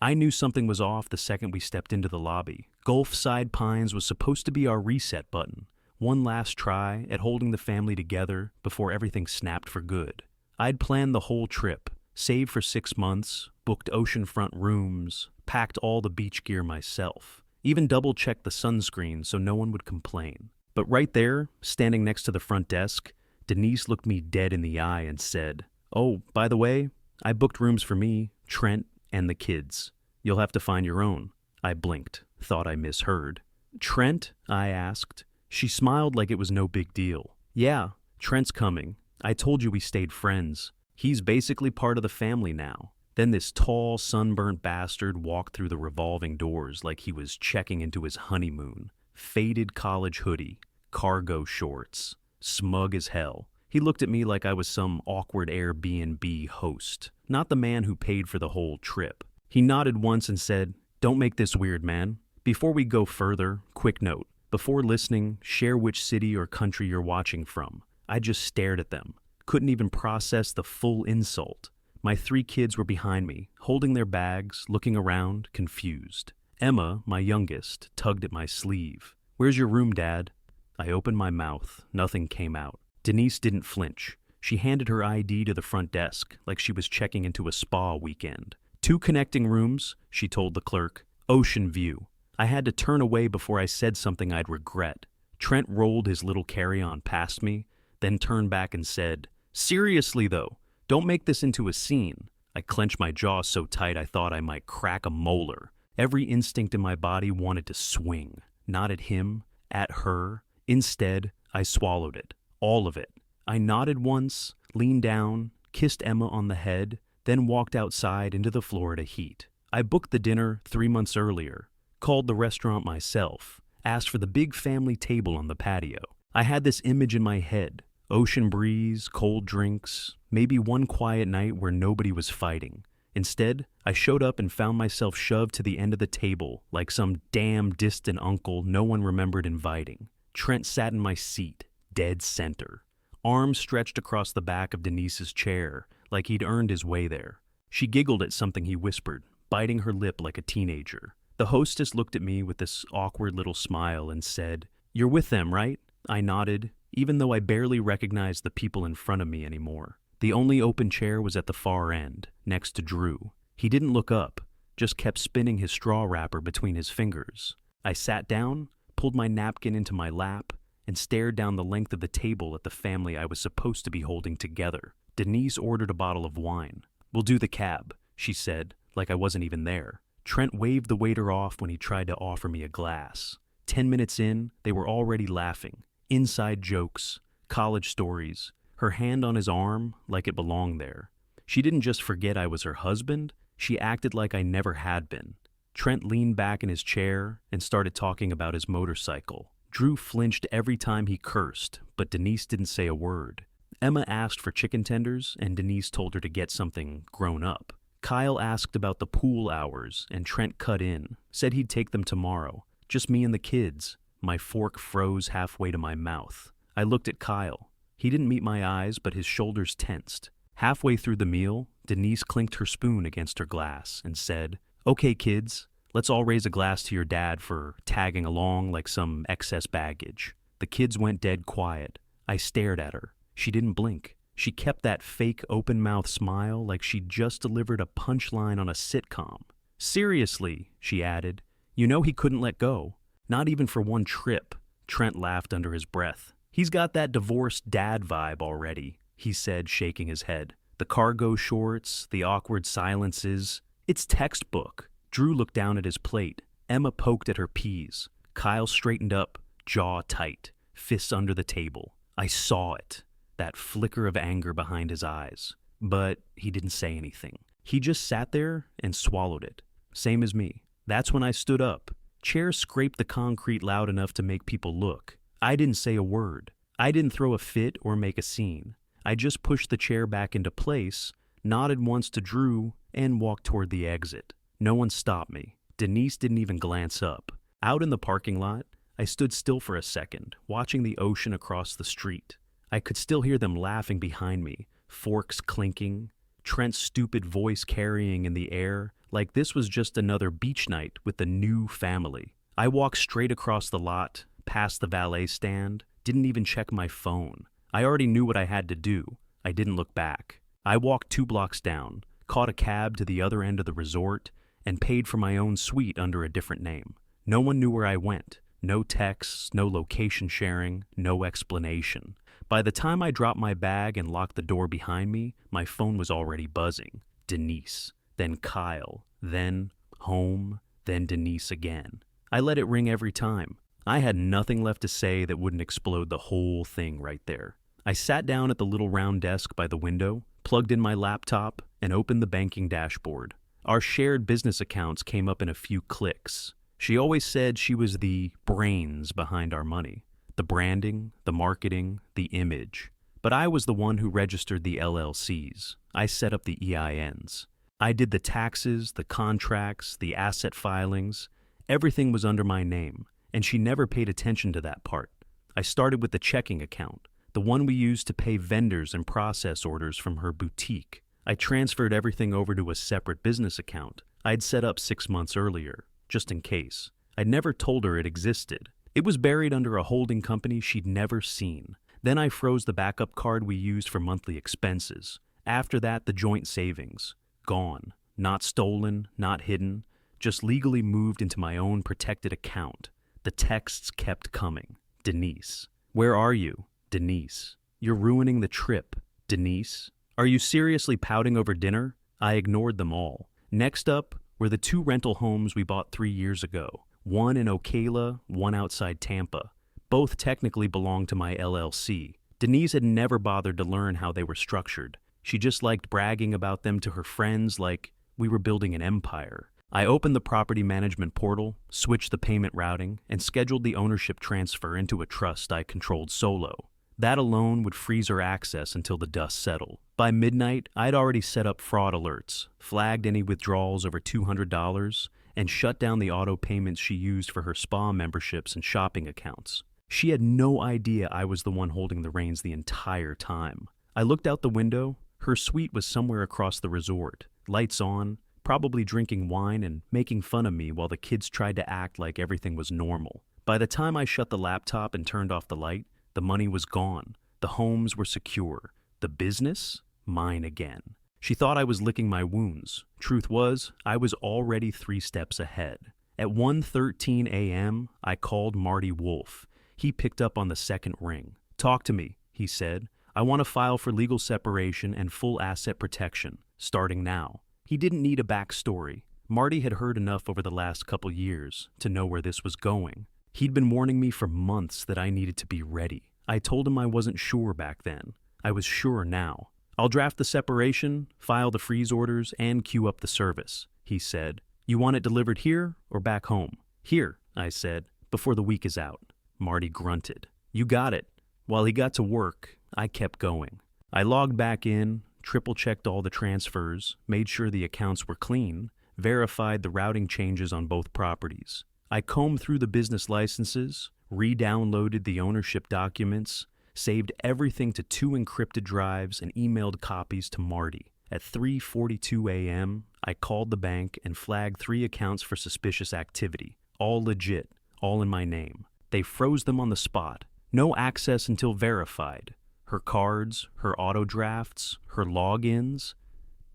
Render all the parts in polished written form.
I knew something was off the second we stepped into the lobby. Gulfside Pines was supposed to be our reset button. One last try at holding the family together before everything snapped for good. I'd planned the whole trip, saved for 6 months, booked oceanfront rooms, packed all the beach gear myself, even double-checked the sunscreen so no one would complain. But right there, standing next to the front desk, Denise looked me dead in the eye and said, "Oh, by the way, I booked rooms for me, Trent, and the kids. You'll have to find your own." I blinked, thought I misheard. "Trent?" I asked. She smiled like it was no big deal. "Yeah, Trent's coming. I told you we stayed friends. He's basically part of the family now." Then this tall, sunburnt bastard walked through the revolving doors like he was checking into his honeymoon. Faded college hoodie, cargo shorts, smug as hell. He looked at me like I was some awkward Airbnb host, not the man who paid for the whole trip. He nodded once and said, "Don't make this weird, man. Before we go further, quick note. Before listening, share which city or country you're watching from." I just stared at them. Couldn't even process the full insult. My 3 kids were behind me, holding their bags, looking around, confused. Emma, my youngest, tugged at my sleeve. "Where's your room, Dad?" I opened my mouth. Nothing came out. Denise didn't flinch. She handed her ID to the front desk, like she was checking into a spa weekend. 2 connecting rooms, she told the clerk. Ocean view. I had to turn away before I said something I'd regret. Trent rolled his little carry-on past me, then turned back and said, "Seriously, though, don't make this into a scene." I clenched my jaw so tight I thought I might crack a molar. Every instinct in my body wanted to swing. Not at him, at her. Instead, I swallowed it. All of it. I nodded once, leaned down, kissed Emma on the head, then walked outside into the Florida heat. I booked the dinner 3 months earlier, called the restaurant myself, asked for the big family table on the patio. I had this image in my head. Ocean breeze, cold drinks, maybe one quiet night where nobody was fighting. Instead, I showed up and found myself shoved to the end of the table like some damn distant uncle no one remembered inviting. Trent sat in my seat, dead center. Arms stretched across the back of Denise's chair like he'd earned his way there. She giggled at something he whispered, biting her lip like a teenager. The hostess looked at me with this awkward little smile and said, "You're with them, right?" I nodded, even though I barely recognized the people in front of me anymore. The only open chair was at the far end, next to Drew. He didn't look up, just kept spinning his straw wrapper between his fingers. I sat down, pulled my napkin into my lap, and stared down the length of the table at the family I was supposed to be holding together. Denise ordered a bottle of wine. "We'll do the cab," she said, like I wasn't even there. Trent waved the waiter off when he tried to offer me a glass. 10 minutes in, they were already laughing. Inside jokes, college stories, her hand on his arm like it belonged there. She didn't just forget I was her husband, she acted like I never had been. Trent leaned back in his chair and started talking about his motorcycle. Drew flinched every time he cursed, but Denise didn't say a word. Emma asked for chicken tenders, and Denise told her to get something grown up. Kyle asked about the pool hours, and Trent cut in, said he'd take them tomorrow. Just me and the kids. My fork froze halfway to my mouth. I looked at Kyle. He didn't meet my eyes, but his shoulders tensed. Halfway through the meal, Denise clinked her spoon against her glass and said, "Okay, kids, let's all raise a glass to your dad for tagging along like some excess baggage." The kids went dead quiet. I stared at her. She didn't blink. She kept that fake open-mouth smile like she'd just delivered a punchline on a sitcom. "Seriously," she added, "you know he couldn't let go. Not even for one trip." Trent laughed under his breath. "He's got that divorced dad vibe already," he said, shaking his head. "The cargo shorts, the awkward silences. It's textbook." Drew looked down at his plate. Emma poked at her peas. Kyle straightened up, jaw tight, fists under the table. I saw it, that flicker of anger behind his eyes. But he didn't say anything. He just sat there and swallowed it. Same as me. That's when I stood up. Chairs scraped the concrete loud enough to make people look. I didn't say a word. I didn't throw a fit or make a scene. I just pushed the chair back into place, nodded once to Drew, and walked toward the exit. No one stopped me. Denise didn't even glance up. Out in the parking lot, I stood still for a second, watching the ocean across the street. I could still hear them laughing behind me, forks clinking, Trent's stupid voice carrying in the air like this was just another beach night with the new family. I walked straight across the lot, past the valet stand, didn't even check my phone. I already knew what I had to do. I didn't look back. I walked 2 blocks down, caught a cab to the other end of the resort, and paid for my own suite under a different name. No one knew where I went. No texts, no location sharing, no explanation. By the time I dropped my bag and locked the door behind me, my phone was already buzzing. Denise, then Kyle, then home, then Denise again. I let it ring every time. I had nothing left to say that wouldn't explode the whole thing right there. I sat down at the little round desk by the window, plugged in my laptop, and opened the banking dashboard. Our shared business accounts came up in a few clicks. She always said she was the brains behind our money. The branding, the marketing, the image. But I was the one who registered the LLCs. I set up the EINs. I did the taxes, the contracts, the asset filings. Everything was under my name, and she never paid attention to that part. I started with the checking account, the one we used to pay vendors and process orders from her boutique. I transferred everything over to a separate business account I'd set up 6 months earlier, just in case. I'd never told her it existed. It was buried under a holding company she'd never seen. Then I froze the backup card we used for monthly expenses. After that, the joint savings. Gone. Not stolen, not hidden. Just legally moved into my own protected account. The texts kept coming. Denise. Where are you? Denise. You're ruining the trip. Denise. Are you seriously pouting over dinner? I ignored them all. Next up were the 2 rental homes we bought 3 years ago. One in Ocala, one outside Tampa. Both technically belonged to my LLC. Denise had never bothered to learn how they were structured. She just liked bragging about them to her friends like we were building an empire. I opened the property management portal, switched the payment routing, and scheduled the ownership transfer into a trust I controlled solo. That alone would freeze her access until the dust settled. By midnight, I'd already set up fraud alerts, flagged any withdrawals over $200, and shut down the auto payments she used for her spa memberships and shopping accounts. She had no idea I was the one holding the reins the entire time. I looked out the window. Her suite was somewhere across the resort, lights on, probably drinking wine and making fun of me while the kids tried to act like everything was normal. By the time I shut the laptop and turned off the light, the money was gone. The homes were secure. The business? Mine again. She thought I was licking my wounds. Truth was, I was already 3 steps ahead. At 1:13 a.m., I called Marty Wolf. He picked up on the second ring. Talk to me, he said. I want to file for legal separation and full asset protection, starting now. He didn't need a backstory. Marty had heard enough over the last couple years to know where this was going. He'd been warning me for months that I needed to be ready. I told him I wasn't sure back then. I was sure now. I'll draft the separation, file the freeze orders, and queue up the service, he said. You want it delivered here or back home? Here, I said, before the week is out. Marty grunted. You got it. While he got to work, I kept going. I logged back in, triple-checked all the transfers, made sure the accounts were clean, verified the routing changes on both properties. I combed through the business licenses, re-downloaded the ownership documents, saved everything to 2 encrypted drives, and emailed copies to Marty. At 3:42 a.m., I called the bank and flagged 3 accounts for suspicious activity. All legit, all in my name. They froze them on the spot. No access until verified. Her cards, her auto drafts, her logins.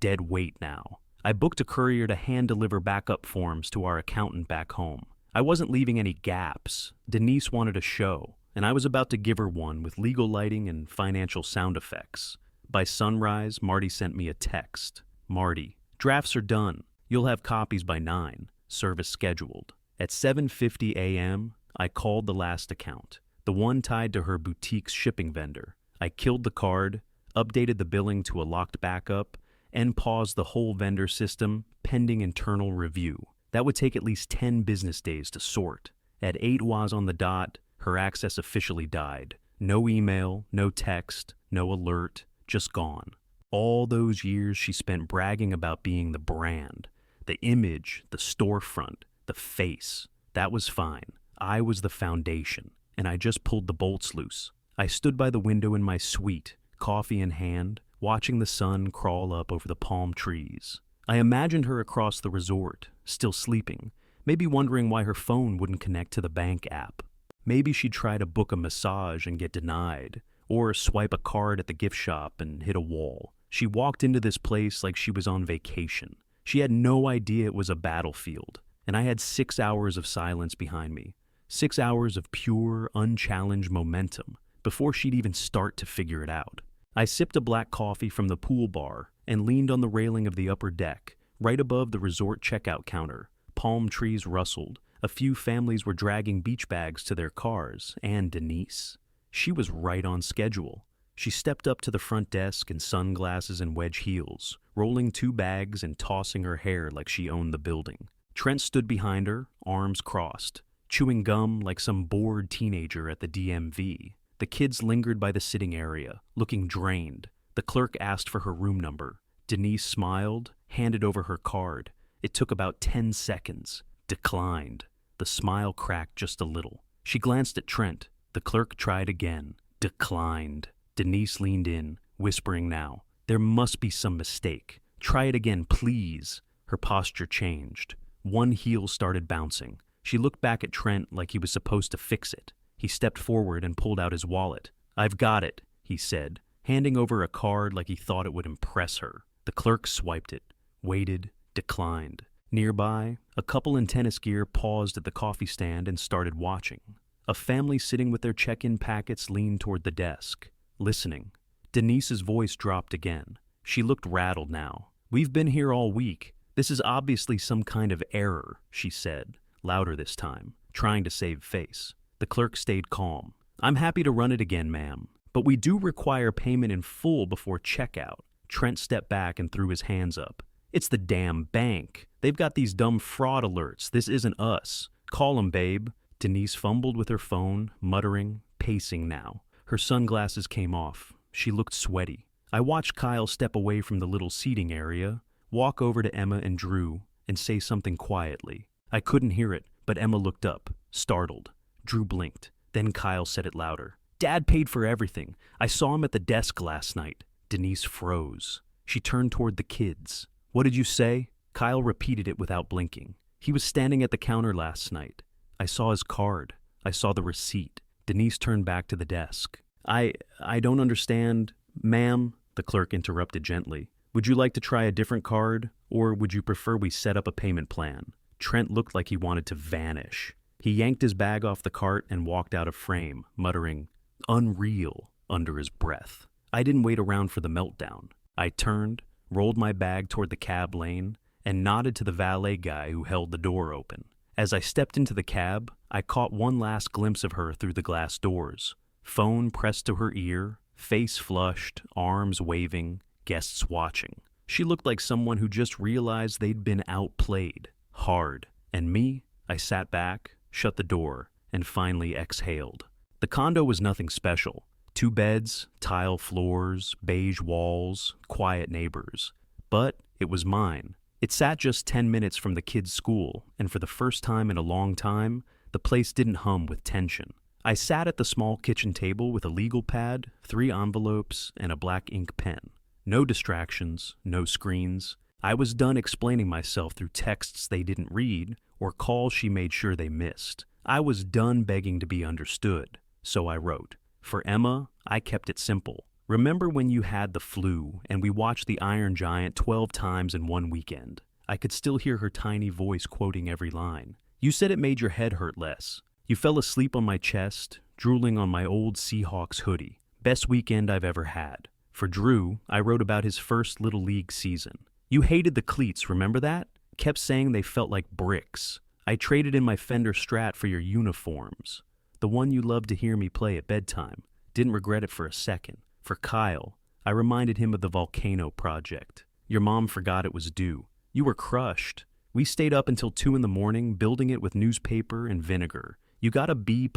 Dead weight now. I booked a courier to hand-deliver backup forms to our accountant back home. I wasn't leaving any gaps. Denise wanted a show, and I was about to give her one with legal lighting and financial sound effects. By sunrise, Marty sent me a text. Marty, drafts are done. You'll have copies by 9. Service scheduled. At 7:50 a.m., I called the last account, the one tied to her boutique's shipping vendor. I killed the card, updated the billing to a locked backup, and paused the whole vendor system pending internal review. That would take at least 10 business days to sort. At 8 was on the dot, her access officially died. No email, no text, no alert, just gone. All those years she spent bragging about being the brand, the image, the storefront, the face. That was fine. I was the foundation, and I just pulled the bolts loose. I stood by the window in my suite, coffee in hand, watching the sun crawl up over the palm trees. I imagined her across the resort, still sleeping, maybe wondering why her phone wouldn't connect to the bank app. Maybe she'd try to book a massage and get denied, or swipe a card at the gift shop and hit a wall. She walked into this place like she was on vacation. She had no idea it was a battlefield, and I had 6 hours of silence behind me. 6 hours of pure, unchallenged momentum before she'd even start to figure it out. I sipped a black coffee from the pool bar and leaned on the railing of the upper deck, right above the resort checkout counter. Palm trees rustled. A few families were dragging beach bags to their cars, and Denise. She was right on schedule. She stepped up to the front desk in sunglasses and wedge heels, rolling 2 bags and tossing her hair like she owned the building. Trent stood behind her, arms crossed, chewing gum like some bored teenager at the DMV. The kids lingered by the sitting area, looking drained. The clerk asked for her room number. Denise smiled, handed over her card. It took about 10 seconds. Declined. The smile cracked just a little. She glanced at Trent. The clerk tried again. Declined. Denise leaned in, whispering now, "There must be some mistake. Try it again, please." Her posture changed. One heel started bouncing. She looked back at Trent like he was supposed to fix it. He stepped forward and pulled out his wallet. "I've got it," he said, handing over a card like he thought it would impress her. The clerk swiped it, waited, declined. Nearby, a couple in tennis gear paused at the coffee stand and started watching. A family sitting with their check-in packets leaned toward the desk, listening. Denise's voice dropped again. She looked rattled now. "We've been here all week. This is obviously some kind of error," she said, louder this time, trying to save face. The clerk stayed calm. "I'm happy to run it again, ma'am, but we do require payment in full before checkout." Trent stepped back and threw his hands up. "It's the damn bank. They've got these dumb fraud alerts. This isn't us. Call 'em, babe." Denise fumbled with her phone, muttering, pacing now. Her sunglasses came off. She looked sweaty. I watched Kyle step away from the little seating area, walk over to Emma and Drew, and say something quietly. I couldn't hear it, but Emma looked up, startled. Drew blinked. Then Kyle said it louder. "Dad paid for everything. I saw him at the desk last night." Denise froze. She turned toward the kids. "What did you say?" Kyle repeated it without blinking. "He was standing at the counter last night. I saw his card. I saw the receipt." Denise turned back to the desk. I don't understand." "Ma'am," the clerk interrupted gently. "Would you like to try a different card, or would you prefer we set up a payment plan?" Trent looked like he wanted to vanish. He yanked his bag off the cart and walked out of frame, muttering, "Unreal," under his breath. I didn't wait around for the meltdown. I turned, rolled my bag toward the cab lane, and nodded to the valet guy who held the door open. As I stepped into the cab, I caught one last glimpse of her through the glass doors. Phone pressed to her ear, face flushed, arms waving, guests watching. She looked like someone who just realized they'd been outplayed. Hard. And me? I sat back, shut the door, and finally exhaled. The condo was nothing special. 2 beds, tile floors, beige walls, quiet neighbors. But it was mine. It sat just 10 minutes from the kids' school, and for the first time in a long time, the place didn't hum with tension. I sat at the small kitchen table with a legal pad, 3 envelopes, and a black ink pen. No distractions, no screens. I was done explaining myself through texts they didn't read or calls she made sure they missed. I was done begging to be understood, so I wrote. For Emma, I kept it simple. "Remember when you had the flu and we watched The Iron Giant 12 times in one weekend?" I could still hear her tiny voice quoting every line. "You said it made your head hurt less. You fell asleep on my chest, drooling on my old Seahawks hoodie. Best weekend I've ever had." For Drew, I wrote about his first Little League season. "You hated the cleats, remember that? Kept saying they felt like bricks. I traded in my Fender Strat for your uniforms. The one you loved to hear me play at bedtime. Didn't regret it for a second." For Kyle, I reminded him of the volcano project. "Your mom forgot it was due. You were crushed. We stayed up until 2 in the morning building it with newspaper and vinegar. You got a B+,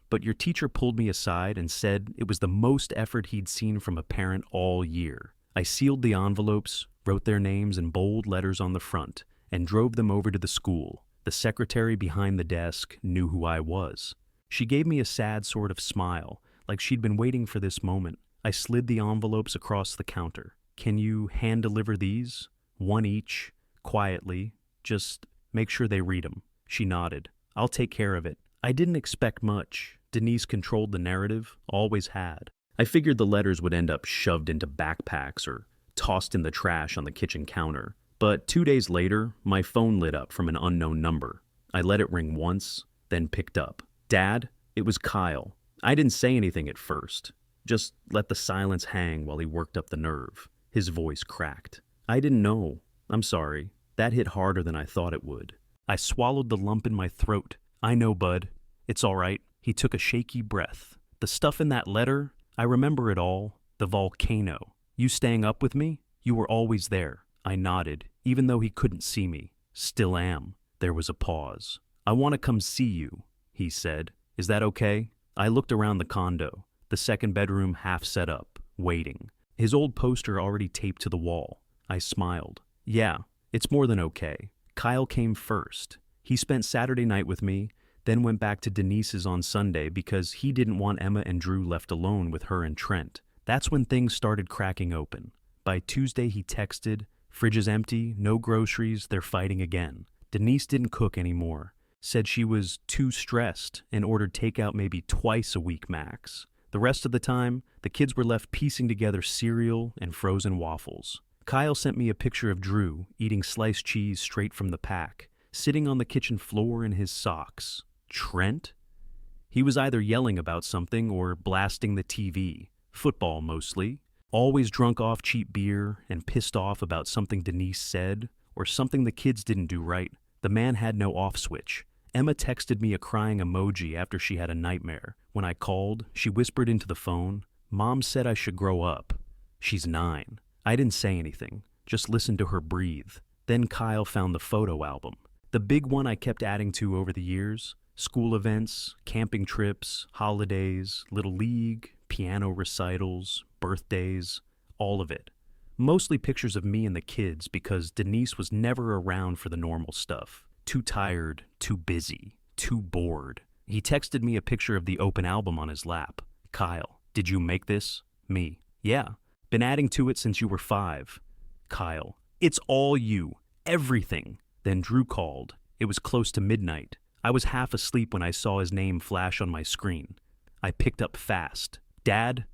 but your teacher pulled me aside and said it was the most effort he'd seen from a parent all year." I sealed the envelopes, wrote their names in bold letters on the front, and drove them over to the school. The secretary behind the desk knew who I was. She gave me a sad sort of smile, like she'd been waiting for this moment. I slid the envelopes across the counter. "Can you hand-deliver these?" one each, quietly. Just make sure they read 'em." She nodded. "I'll take care of it." I didn't expect much. Denise controlled the narrative, always had. I figured the letters would end up shoved into backpacks or tossed in the trash on the kitchen counter. But 2 days later, my phone lit up from an unknown number. I let it ring once, then picked up. "Dad?" It was Kyle. I didn't say anything at first. Just let the silence hang while he worked up the nerve. His voice cracked. "I didn't know. I'm sorry. That hit harder than I thought it would." I swallowed the lump in my throat. "I know, bud. It's all right." He took a shaky breath. "The stuff in that letter, I remember it all. The volcano. You staying up with me? You were always there." I nodded, even though he couldn't see me. "Still am." There was a pause. "I want to come see you," he said. "Is that okay?" I looked around the condo, the second bedroom half set up, waiting. His old poster already taped to the wall. I smiled. "Yeah, it's more than okay." Kyle came first. He spent Saturday night with me, then went back to Denise's on Sunday because he didn't want Emma and Drew left alone with her and Trent. That's when things started cracking open. By Tuesday he texted, "Fridge is empty, no groceries, they're fighting again." Denise didn't cook anymore. Said she was too stressed and ordered takeout maybe twice a week max. The rest of the time, the kids were left piecing together cereal and frozen waffles. Kyle sent me a picture of Drew eating sliced cheese straight from the pack, sitting on the kitchen floor in his socks. Trent? He was either yelling about something or blasting the TV. Football mostly. Always drunk off cheap beer and pissed off about something Denise said or something the kids didn't do right. The man had no off switch. Emma texted me a crying emoji after she had a nightmare. When I called, she whispered into the phone, "Mom said I should grow up." She's 9. I didn't say anything, just listened to her breathe. Then Kyle found the photo album. The big one I kept adding to over the years. School events, camping trips, holidays, little league, piano recitals, birthdays, all of it. Mostly pictures of me and the kids because Denise was never around for the normal stuff. Too tired, too busy, too bored. He texted me a picture of the open album on his lap. "Kyle, did you make this?" Me. "Yeah. Been adding to it since you were 5. Kyle. "It's all you. Everything." Then Drew called. It was close to midnight. I was half asleep when I saw his name flash on my screen. I picked up fast. "Dad?"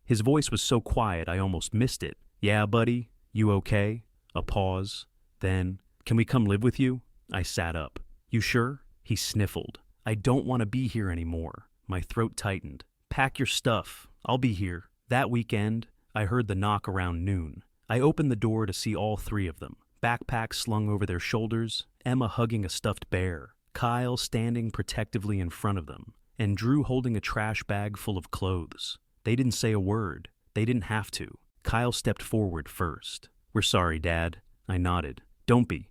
His voice was so quiet I almost missed it. "Yeah, buddy? You okay?" A pause. Then, "Can we come live with you?" I sat up. "You sure?" He sniffled. "I don't want to be here anymore." My throat tightened. "Pack your stuff. I'll be here." That weekend, I heard the knock around noon. I opened the door to see all 3 of them. Backpacks slung over their shoulders, Emma hugging a stuffed bear, Kyle standing protectively in front of them, and Drew holding a trash bag full of clothes. They didn't say a word. They didn't have to. Kyle stepped forward first. "We're sorry, Dad." I nodded. "Don't be."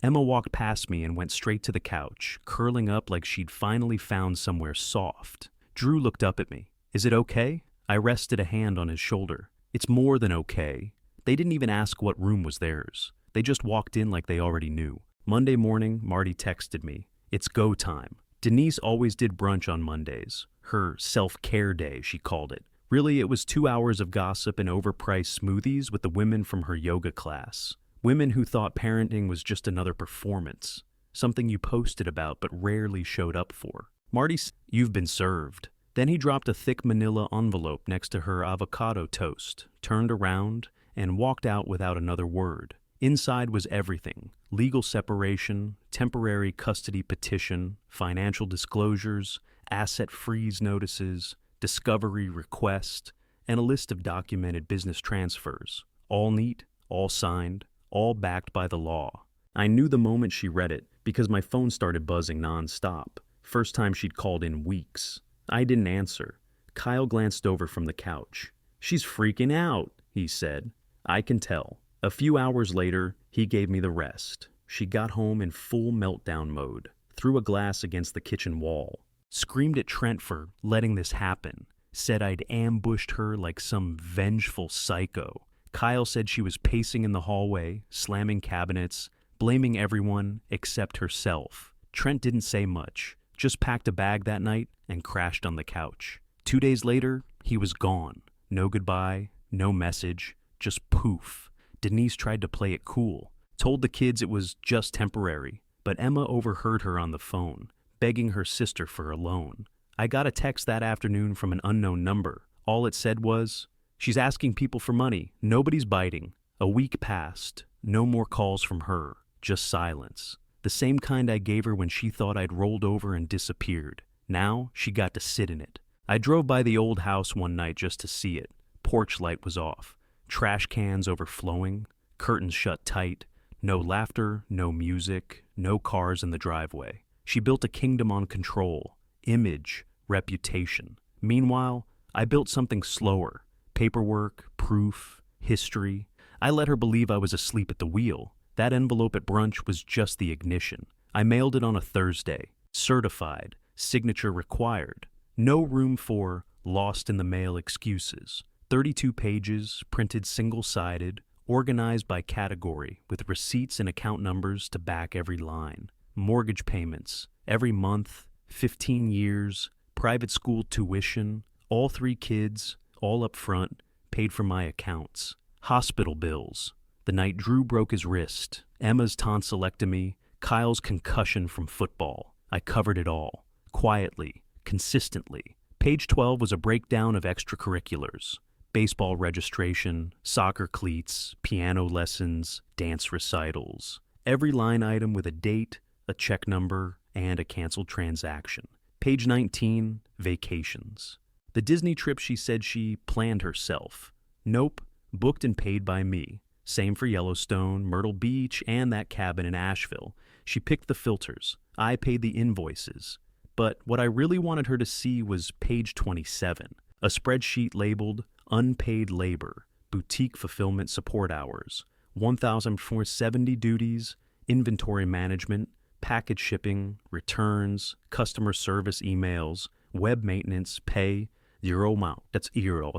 Emma walked past me and went straight to the couch, curling up like she'd finally found somewhere soft. Drew looked up at me. "Is it okay?" I rested a hand on his shoulder. "It's more than okay." They didn't even ask what room was theirs. They just walked in like they already knew. Monday morning, Marty texted me. "It's go time." Denise always did brunch on Mondays. Her self-care day, she called it. Really, it was 2 hours of gossip and overpriced smoothies with the women from her yoga class. Women who thought parenting was just another performance, something you posted about but rarely showed up for. Marty said, "You've been served." Then he dropped a thick manila envelope next to her avocado toast, turned around, and walked out without another word. Inside was everything: legal separation, temporary custody petition, financial disclosures, asset freeze notices, discovery request, and a list of documented business transfers. All neat, all signed, all backed by the law. I knew the moment she read it because my phone started buzzing nonstop. First time she'd called in weeks. I didn't answer. Kyle glanced over from the couch. "She's freaking out," he said. "I can tell." A few hours later, he gave me the rest. She got home in full meltdown mode, threw a glass against the kitchen wall, screamed at Trent for letting this happen, said I'd ambushed her like some vengeful psycho. Kyle said she was pacing in the hallway, slamming cabinets, blaming everyone except herself. Trent didn't say much, just packed a bag that night and crashed on the couch. 2 days later, he was gone. No goodbye, no message, just poof. Denise tried to play it cool, told the kids it was just temporary, but Emma overheard her on the phone, begging her sister for a loan. I got a text that afternoon from an unknown number. All it said was, "She's asking people for money. Nobody's biting." A week passed. No more calls from her. Just silence. The same kind I gave her when she thought I'd rolled over and disappeared. Now she got to sit in it. I drove by the old house one night just to see it. Porch light was off. Trash cans overflowing. Curtains shut tight. No laughter, no music, no cars in the driveway. She built a kingdom on control, image, reputation. Meanwhile, I built something slower. Paperwork, proof, history. I let her believe I was asleep at the wheel. That envelope at brunch was just the ignition. I mailed it on a Thursday. Certified. Signature required. No room for lost in the mail excuses. 32 pages, printed single-sided, organized by category, with receipts and account numbers to back every line. Mortgage payments, every month, 15 years, private school tuition, all 3 kids, all up front, paid for my accounts. Hospital bills. The night Drew broke his wrist, Emma's tonsillectomy, Kyle's concussion from football. I covered it all. Quietly, consistently. Page 12 was a breakdown of extracurriculars. Baseball registration, soccer cleats, piano lessons, dance recitals. Every line item with a date, a check number, and a canceled transaction. Page 19, vacations. The Disney trip she said she planned herself. Nope, booked and paid by me. Same for Yellowstone, Myrtle Beach, and that cabin in Asheville. She picked the filters. I paid the invoices. But what I really wanted her to see was page 27, a spreadsheet labeled Unpaid Labor, Boutique Fulfillment Support Hours, 1,470 duties, inventory management, package shipping, returns, customer service emails, web maintenance, pay, euro amount. That's euro.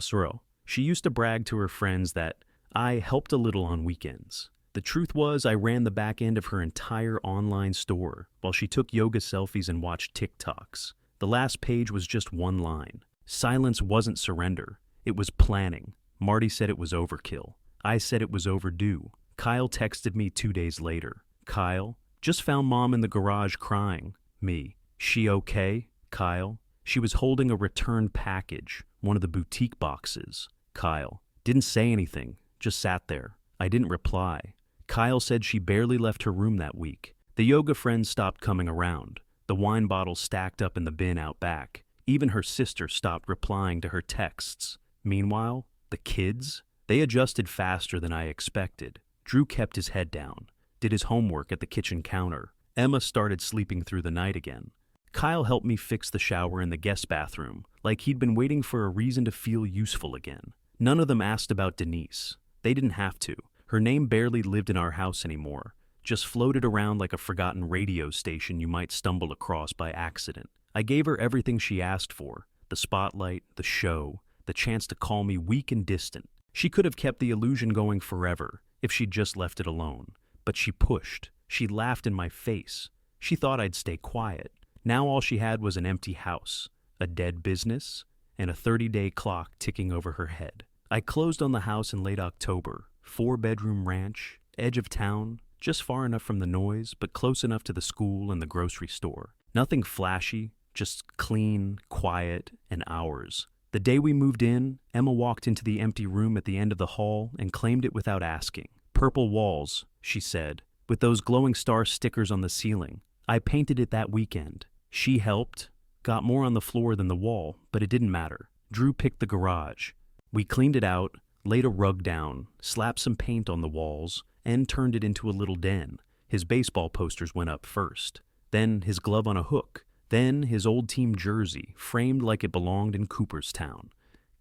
She used to brag to her friends that I helped a little on weekends. The truth was I ran the back end of her entire online store while she took yoga selfies and watched TikToks. The last page was just one line. Silence wasn't surrender. It was planning. Marty said it was overkill. I said it was overdue. Kyle texted me 2 days later. Kyle, just found mom in the garage crying. Me, she okay? Kyle, she was holding a returned package, one of the boutique boxes. Kyle, didn't say anything, just sat there. I didn't reply. Kyle said she barely left her room that week. The yoga friends stopped coming around. The wine bottles stacked up in the bin out back. Even her sister stopped replying to her texts. Meanwhile, the kids? They adjusted faster than I expected. Drew kept his head down, did his homework at the kitchen counter. Emma started sleeping through the night again. Kyle helped me fix the shower in the guest bathroom, like he'd been waiting for a reason to feel useful again. None of them asked about Denise. They didn't have to. Her name barely lived in our house anymore, just floated around like a forgotten radio station you might stumble across by accident. I gave her everything she asked for, the spotlight, the show, the chance to call me weak and distant. She could have kept the illusion going forever if she'd just left it alone. But she pushed. She laughed in my face. She thought I'd stay quiet. Now all she had was an empty house, a dead business, and a 30-day clock ticking over her head. I closed on the house in late October. 4-bedroom ranch, edge of town, just far enough from the noise, but close enough to the school and the grocery store. Nothing flashy, just clean, quiet, and ours. The day we moved in, Emma walked into the empty room at the end of the hall and claimed it without asking. Purple walls, she said, with those glowing star stickers on the ceiling. I painted it that weekend. She helped, got more on the floor than the wall, but it didn't matter. Drew picked the garage. We cleaned it out, laid a rug down, slapped some paint on the walls, and turned it into a little den. His baseball posters went up first, then his glove on a hook, then his old team jersey, framed like it belonged in Cooperstown.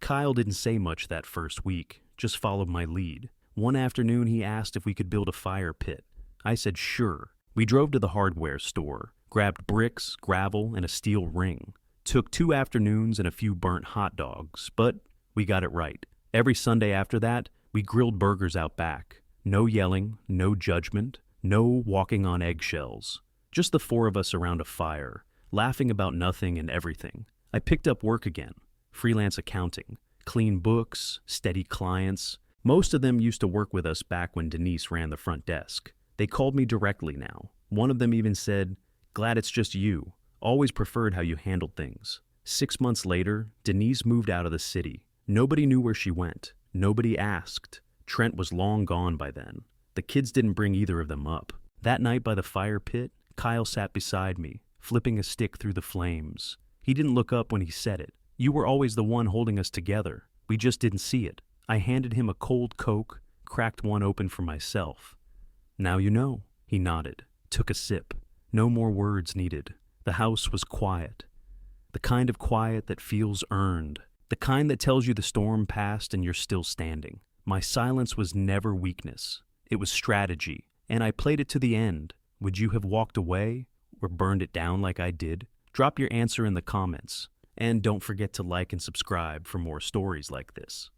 Kyle didn't say much that first week, just followed my lead. One afternoon he asked if we could build a fire pit. I said sure. We drove to the hardware store, grabbed bricks, gravel, and a steel ring. Took 2 afternoons and a few burnt hot dogs, but we got it right. Every Sunday after that, we grilled burgers out back. No yelling, no judgment, no walking on eggshells. Just the 4 of us around a fire, laughing about nothing and everything. I picked up work again. Freelance accounting, clean books, steady clients, Most of them used to work with us back when Denise ran the front desk. They called me directly now. One of them even said, "Glad it's just you. Always preferred how you handled things." 6 months later, Denise moved out of the city. Nobody knew where she went. Nobody asked. Trent was long gone by then. The kids didn't bring either of them up. That night by the fire pit, Kyle sat beside me, flipping a stick through the flames. He didn't look up when he said it. "You were always the one holding us together. We just didn't see it." I handed him a cold Coke, cracked one open for myself. "Now you know," he nodded, took a sip. No more words needed. The house was quiet. The kind of quiet that feels earned. The kind that tells you the storm passed and you're still standing. My silence was never weakness. It was strategy, and I played it to the end. Would you have walked away or burned it down like I did? Drop your answer in the comments. And don't forget to like and subscribe for more stories like this.